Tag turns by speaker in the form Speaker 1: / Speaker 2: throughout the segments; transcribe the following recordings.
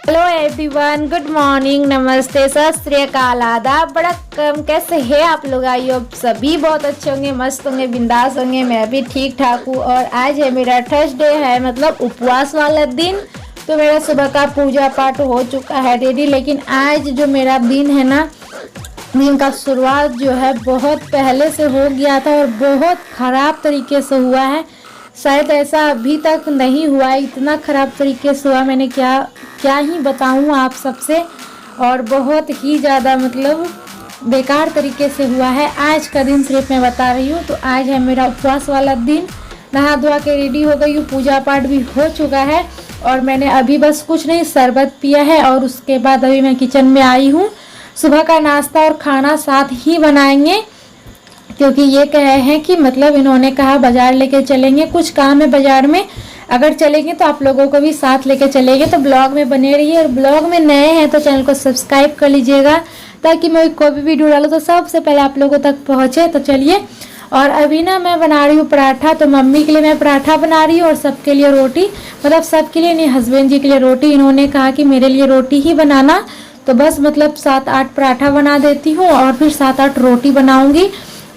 Speaker 1: Hello everyone, good morning, नमस्ते, सत श्री अकाल, आदाब, बड़ा कम। कैसे हैं आप लोग? आई होप सभी बहुत अच्छे होंगे, मस्त होंगे, बिंदास होंगे। मैं भी ठीक ठाक हूँ। और आज है मेरा थर्सडे है, मतलब उपवास वाला दिन। तो मेरा सुबह का पूजा पाठ हो चुका है रेडी। लेकिन आज जो मेरा दिन है ना, दिन का शुरुआत जो है बहुत पहले से हो गया था और बहुत ख़राब तरीके से हुआ है। शायद ऐसा अभी तक नहीं हुआ है, इतना ख़राब तरीके से हुआ। मैंने क्या ही बताऊँ आप सबसे। और बहुत ही ज़्यादा मतलब बेकार तरीके से हुआ है। आज का दिन सिर्फ मैं बता रही हूँ। तो आज है मेरा उपवास वाला दिन। नहा धोआ के रेडी हो गई हूँ, पूजा पाठ भी हो चुका है। और मैंने अभी बस कुछ नहीं, शरबत पिया है। और उसके बाद अभी मैं किचन में आई हूँ। सुबह का नाश्ता और खाना साथ ही बनाएंगे, क्योंकि ये कहे हैं कि मतलब इन्होंने कहा बाज़ार लेके चलेंगे, कुछ काम है बाज़ार में। अगर चलेंगे तो आप लोगों को भी साथ लेके चलेंगे। तो ब्लॉग में बने रहिए। और ब्लॉग में नए हैं तो चैनल को सब्सक्राइब कर लीजिएगा, ताकि मैं कोई भी वीडियो डालूँ तो सबसे पहले आप लोगों तक पहुँचे। तो चलिए। और अभी ना मैं बना रही हूँ पराठा। तो मम्मी के लिए मैं पराठा बना रही हूँ और सबके लिए रोटी। मतलब सबके लिए नहीं, हस्बैंड जी के लिए रोटी। इन्होंने कहा कि मेरे लिए रोटी ही बनाना। तो बस मतलब 7-8 पराठा बना देती हूँ और फिर 7-8 रोटी बनाऊँगी।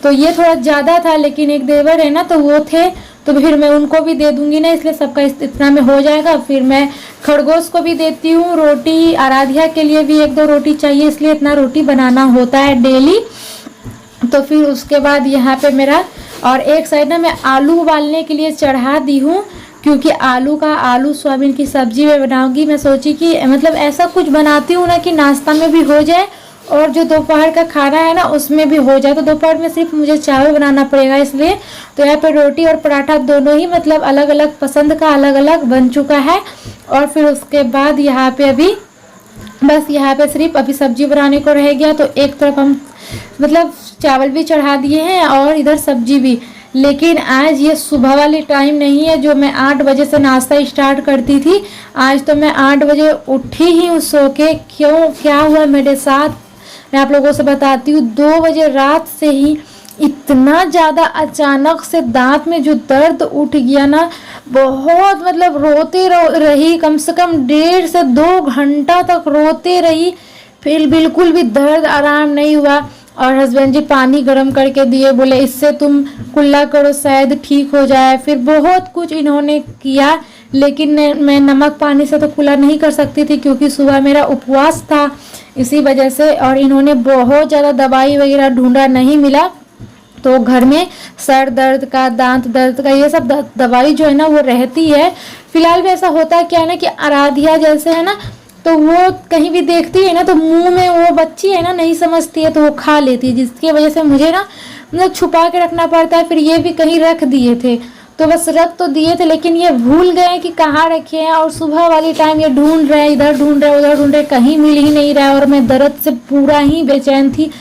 Speaker 1: तो ये थोड़ा ज़्यादा था, लेकिन एक देवर है ना, तो वो थे, तो फिर मैं उनको भी दे दूंगी ना, इसलिए सबका इतना में हो जाएगा। फिर मैं खरगोश को भी देती हूँ रोटी, आराध्या के लिए भी 1-2 रोटी चाहिए, इसलिए इतना रोटी बनाना होता है डेली। तो फिर उसके बाद यहाँ पे मेरा और एक साइड ना मैं आलू उबालने के लिए चढ़ा दी हूँ, क्योंकि आलू सोयाबीन की सब्जी में बनाऊंगी। मैं सोची कि मतलब ऐसा कुछ बनाती हूँ ना कि नाश्ता में भी हो जाए और जो दोपहर का खाना है ना उसमें भी हो जाए। तो दोपहर में सिर्फ मुझे चावल बनाना पड़ेगा, इसलिए तो यहाँ पे रोटी और पराठा दोनों ही मतलब अलग अलग पसंद का अलग अलग बन चुका है। और फिर उसके बाद यहाँ पे अभी बस यहाँ पे सिर्फ अभी सब्जी बनाने को रह गया। तो एक तरफ हम मतलब चावल भी चढ़ा दिए हैं और इधर सब्जी भी। लेकिन आज ये सुबह वाली टाइम नहीं है जो मैं 8 बजे से नाश्ता स्टार्ट करती थी। आज तो मैं 8 बजे उठी ही हूँ सो के। क्यों, क्या हुआ मेरे साथ मैं आप लोगों से बताती हूँ। 2 बजे रात से ही इतना ज़्यादा अचानक से दांत में जो दर्द उठ गया ना, बहुत मतलब रोते रही, कम से कम 1.5 से 2 घंटा तक रोते रही। फिर बिल्कुल भी दर्द आराम नहीं हुआ। और हस्बैंड जी पानी गर्म करके दिए, बोले इससे तुम कुल्ला करो शायद ठीक हो जाए। फिर बहुत कुछ इन्होंने किया, लेकिन मैं नमक पानी से तो कुल्ला नहीं कर सकती थी, क्योंकि सुबह मेरा उपवास था, इसी वजह से। और इन्होंने बहुत ज़्यादा दवाई वगैरह ढूंढा, नहीं मिला। तो घर में सर दर्द का, दांत दर्द का, ये सब दवाई जो है ना वो रहती है। फिलहाल भी ऐसा होता है क्या है ना कि आराध्या जैसे है ना, तो वो कहीं भी देखती है ना तो मुंह में, वो बच्ची है ना नहीं समझती है तो वो खा लेती है, जिसकी वजह से मुझे ना मतलब छुपा के रखना पड़ता है। फिर ये भी कहीं रख दिए थे, तो बस रख तो दिए थे, लेकिन ये भूल गए कि कहाँ रखे हैं। और सुबह वाली टाइम ये ढूंढ रहे हैं, इधर ढूंढ रहे हैं, उधर ढूंढ रहे, कहीं मिल ही नहीं रहा है। और मैं दर्द से पूरा ही बेचैन थी।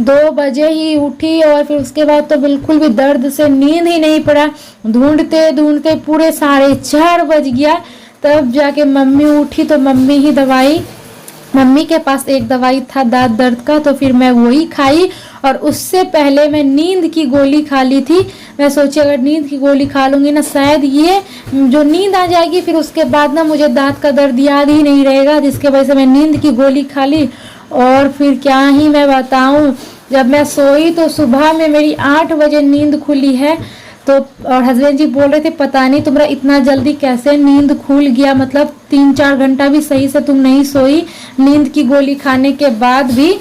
Speaker 1: 2 बजे ही उठी और फिर उसके बाद तो बिल्कुल भी दर्द से नींद ही नहीं पड़ा। ढूंढते ढूंढते पूरे 4:30 बज गया, तब जाके मम्मी उठी। तो मम्मी के पास एक दवाई था दांत दर्द का, तो फिर मैं वही खाई। और उससे पहले मैं नींद की गोली खा ली थी। मैं सोची अगर नींद की गोली खा लूँगी ना, शायद ये जो नींद आ जाएगी, फिर उसके बाद ना मुझे दांत का दर्द याद ही नहीं रहेगा, जिसके वजह से मैं नींद की गोली खा ली। और फिर क्या ही मैं बताऊँ, जब मैं सोई तो सुबह में मेरी 8 बजे नींद खुली है। तो और हस्बैंड जी बोल रहे थे पता नहीं तुम्हारा इतना जल्दी कैसे नींद खुल गया, मतलब 3-4 घंटा भी सही से तुम नहीं सोई, नींद की गोली खाने के बाद भी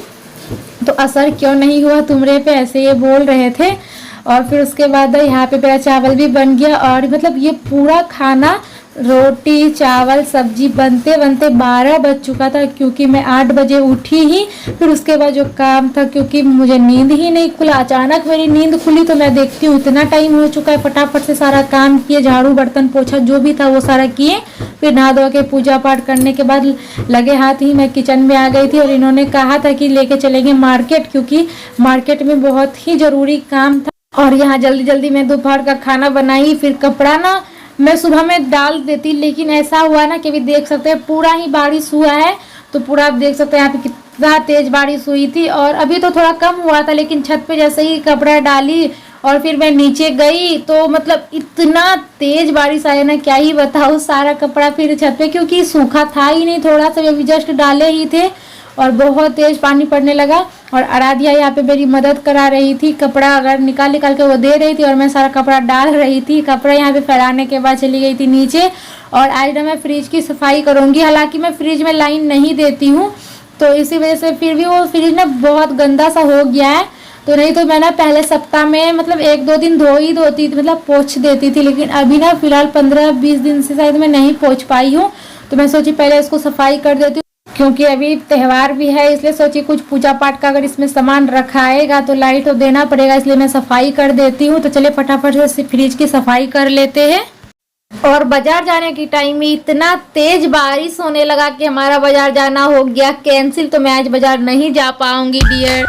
Speaker 1: तो असर क्यों नहीं हुआ तुम्हारे पे, ऐसे ये बोल रहे थे। और फिर उसके बाद यहाँ पे मेरा चावल भी बन गया। और मतलब ये पूरा खाना, रोटी चावल सब्जी बनते बनते 12 बज चुका था, क्योंकि मैं 8 बजे उठी ही। फिर उसके बाद जो काम था, क्योंकि मुझे नींद ही नहीं खुला, अचानक मेरी नींद खुली। तो मैं देखती हूँ इतना टाइम हो चुका है, फटाफट से सारा काम किए, झाड़ू बर्तन पोछा जो भी था वो सारा किए। फिर नहा धो के पूजा पाठ करने के बाद लगे हाथ ही मैं किचन में आ गई थी। और इन्होंने कहा था कि लेके चलेंगे मार्केट, क्योंकि मार्केट में बहुत ही ज़रूरी काम था। और यहाँ जल्दी जल्दी मैं दोपहर का खाना बनाई। फिर कपड़ा ना मैं सुबह में डाल देती, लेकिन ऐसा हुआ ना कि अभी देख सकते हैं पूरा ही बारिश हुआ है। तो पूरा आप देख सकते हैं यहाँ पे कितना तेज बारिश हुई थी। और अभी तो थोड़ा कम हुआ था, लेकिन छत पे जैसे ही कपड़ा डाली और फिर मैं नीचे गई तो मतलब इतना तेज बारिश आया ना, क्या ही बताऊँ। सारा कपड़ा फिर छत पे, क्योंकि सूखा था ही नहीं, थोड़ा सा अभी जस्ट डाले ही थे और बहुत तेज पानी पड़ने लगा। और आराध्या यहाँ पे मेरी मदद करा रही थी, कपड़ा अगर निकाल निकाल के वो दे रही थी और मैं सारा कपड़ा डाल रही थी। कपड़ा यहाँ पे फैलाने के बाद चली गई थी नीचे। और आज ना मैं फ्रिज की सफाई करूँगी, हालांकि मैं फ्रिज में लाइन नहीं देती हूँ तो इसी वजह से फिर भी वो फ्रिज ना बहुत गंदा सा हो गया है। तो नहीं तो मैं ना पहले सप्ताह में मतलब 1-2 दिन धोती थी, मतलब पोंछ देती थी, लेकिन अभी ना फिलहाल 15-20 दिन से शायद मैं नहीं पोंछ पाई हूँ। तो मैं सोची पहले इसको सफाई कर देती हूँ, क्योंकि अभी त्यौहार भी है, इसलिए सोची कुछ पूजा पाठ का अगर इसमें सामान रखाएगा तो लाइट तो देना पड़ेगा, इसलिए मैं सफाई कर देती हूँ। तो चलिए फटाफट से फ्रिज की सफाई कर लेते हैं। और बाजार जाने की टाइम में इतना तेज बारिश होने लगा कि हमारा बाजार जाना हो गया कैंसिल। तो मैं आज बाजार नहीं जा पाऊंगी डियर।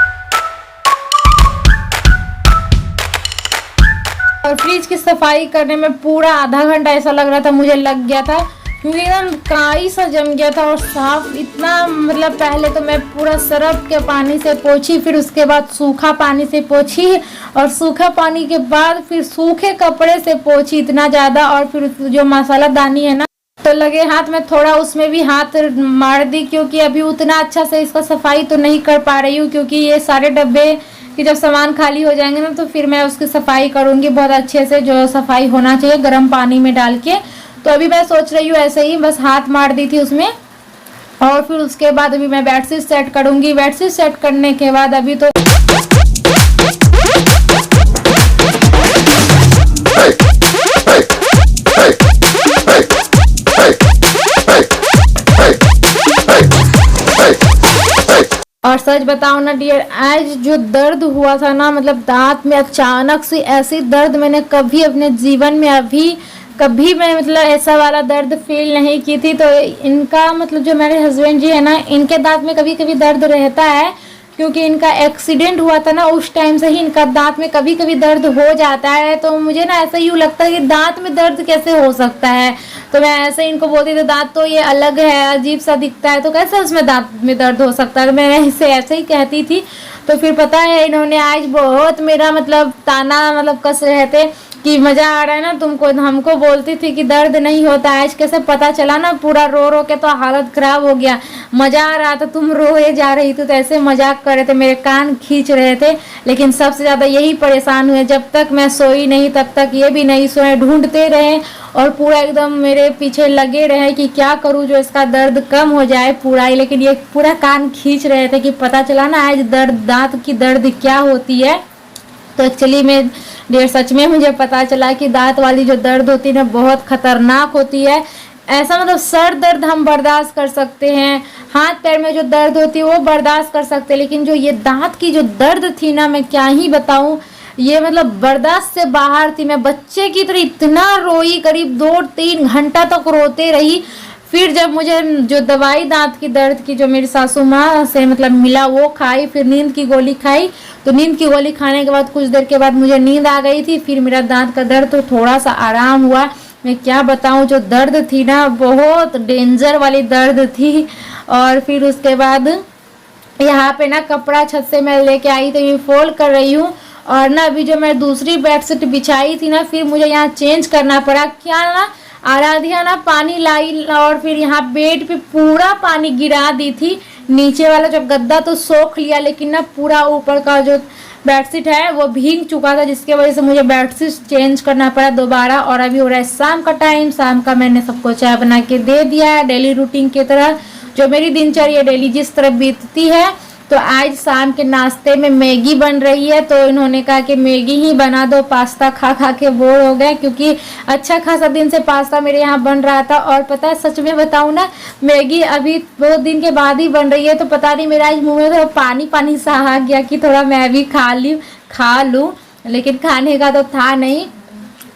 Speaker 1: और फ्रिज की सफाई करने में पूरा आधा घंटा ऐसा लग रहा था, मुझे लग गया था, क्योंकि एकदम काई सा जम गया था और साफ इतना, मतलब पहले तो मैं पूरा सरफ के पानी से पोंछी, फिर उसके बाद सूखा पानी से पोंछी और सूखा पानी के बाद फिर सूखे कपड़े से पोंछी इतना ज़्यादा। और फिर जो मसाला दानी है ना, तो लगे हाथ में थोड़ा उसमें भी हाथ मार दी, क्योंकि अभी उतना अच्छा से इसका सफाई तो नहीं कर पा रही हूँ, क्योंकि ये सारे डब्बे कि जब सामान खाली हो जाएंगे ना तो फिर मैं उसकी सफाई करूँगी बहुत अच्छे से, जो सफाई होना चाहिए गर्म पानी में डाल के। तो अभी मैं सोच रही हूँ ऐसे ही बस हाथ मार दी थी उसमें। और फिर उसके बाद अभी मैं बेडशीट सेट करूँगी। बेडशीट सेट करने के बाद अभी तो और सच बताओ ना डियर, आज जो दर्द हुआ था ना, मतलब दांत में अचानक से ऐसी दर्द मैंने कभी अपने जीवन में कभी मैं मतलब ऐसा वाला दर्द फील नहीं की थी। तो इनका मतलब जो मेरे हस्बैंड जी है ना, इनके दांत में कभी कभी दर्द रहता है, क्योंकि इनका एक्सीडेंट हुआ था ना, उस टाइम से ही इनका दांत में कभी कभी दर्द हो जाता है। तो मुझे ना ऐसा यूँ लगता है कि दांत में दर्द कैसे हो सकता है। तो मैं ऐसे इनको बोलती थी दांत तो ये अलग है, अजीब सा दिखता है, तो कैसे उसमें दांत में दर्द हो सकता है। तो मैं इसे ऐसे ही कहती थी। तो फिर पता है इन्होंने आज बहुत मेरा मतलब ताना मतलब कस रहे थे कि मज़ा आ रहा है ना तुमको, हमको बोलती थी कि दर्द नहीं होता। आज कैसे पता चला ना, पूरा रो रो के तो हालत ख़राब हो गया। मज़ा आ रहा था, तुम रोए जा रही थी, तो ऐसे मजाक कर रहे थे, मेरे कान खींच रहे थे। लेकिन सबसे ज़्यादा यही परेशान हुए, जब तक मैं सोई नहीं तब तक ये भी नहीं सोए, ढूंढते रहे और पूरा एकदम मेरे पीछे लगे रहे कि क्या करूँ जो इसका दर्द कम हो जाए पूरा ही। लेकिन ये पूरा कान खींच रहे थे कि पता चला ना आज दांत की दर्द क्या होती है। तो एक्चुअली में डियर सच में मुझे पता चला कि दांत वाली जो दर्द होती है ना बहुत खतरनाक होती है। ऐसा मतलब सर दर्द हम बर्दाश्त कर सकते हैं, हाथ पैर में जो दर्द होती है वो बर्दाश्त कर सकते हैं, लेकिन जो ये दांत की जो दर्द थी ना, मैं क्या ही बताऊं, ये मतलब बर्दाश्त से बाहर थी। मैं बच्चे की तरह इतना रोई, करीब 2-3 घंटा तक रोते रही। फिर जब मुझे जो दवाई दांत की दर्द की जो मेरी सासू माँ से मतलब मिला वो खाई, फिर नींद की गोली खाई। तो नींद की गोली खाने के बाद कुछ देर के बाद मुझे नींद आ गई थी। फिर मेरा दांत का दर्द तो थोड़ा सा आराम हुआ। मैं क्या बताऊं, जो दर्द थी ना बहुत डेंजर वाली दर्द थी। और फिर उसके बाद यहाँ पे ना कपड़ा छत से मैं लेके आई, तो ये फोल्ड कर रही हूँ। और ना अभी जो मैं दूसरी बेडशीट बिछाई थी ना, फिर मुझे यहाँ चेंज करना पड़ा। क्या ना आराध्या ना पानी लाई और फिर यहाँ बेड पे पूरा पानी गिरा दी थी। नीचे वाला जो गद्दा तो सोख लिया, लेकिन ना पूरा ऊपर का जो बेडशीट है वो भीग चुका था, जिसके वजह से मुझे बेडशीट चेंज करना पड़ा दोबारा। और अभी हो रहा है शाम का टाइम। शाम का मैंने सबको चाय बना के दे दिया है, डेली रूटीन की तरह जो मेरी दिनचर्या डेली जिस तरह बीतती है। तो आज शाम के नाश्ते में मैगी बन रही है, तो इन्होंने कहा कि मैगी ही बना दो, पास्ता खा खा के बोर हो गए, क्योंकि अच्छा खासा दिन से पास्ता मेरे यहाँ बन रहा था। और पता है सच में बताऊँ ना, मैगी अभी 2 दिन के बाद ही बन रही है, तो पता नहीं मेरा आज मुँह में थोड़ा पानी पानी सा आ गया कि थोड़ा मैं भी खा लूँ, लेकिन खाने का तो था नहीं।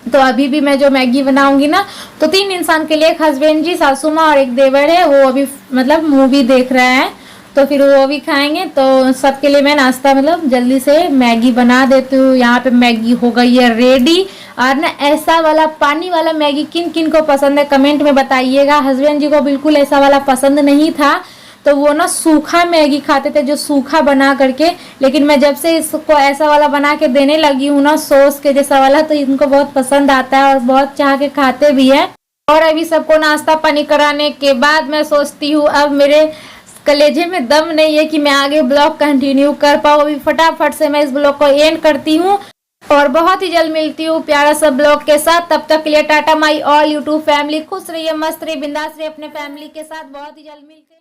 Speaker 1: तो अभी भी मैं जो मैगी बनाऊंगी ना, तो 3 इंसान के लिए, एक हस्बैंड जी, सासू माँ और एक देवर है, वो अभी मतलब मूवी देख रहे हैं, तो फिर वो भी खाएंगे। तो सबके लिए मैं नाश्ता मतलब जल्दी से मैगी बना देती हूँ। यहाँ पे मैगी हो गई है रेडी। और ना ऐसा वाला पानी वाला मैगी किन किन को पसंद है कमेंट में बताइएगा। हस्बैंड जी को बिल्कुल ऐसा वाला पसंद नहीं था, तो वो ना सूखा मैगी खाते थे, जो सूखा बना करके। लेकिन मैं जब से इसको ऐसा वाला बना के देने लगी हूँ ना, सॉस के जैसा वाला, तो इनको बहुत पसंद आता है और बहुत चाह के खाते भी है। और अभी सबको नाश्ता पानी कराने के बाद मैं सोचती हूँ अब मेरे कलेजे में दम नहीं है कि मैं आगे ब्लॉग कंटिन्यू कर पाऊँ। अभी फटाफट से मैं इस ब्लॉग को एंड करती हूँ और बहुत ही जल्द मिलती हूँ प्यारा सा ब्लॉग के साथ। तब तक के लिए Tata my all YouTube family. खुश रहिए, मस्त रहिए, बिंदास रहिए अपने फैमिली के साथ। बहुत ही जल्द मिलते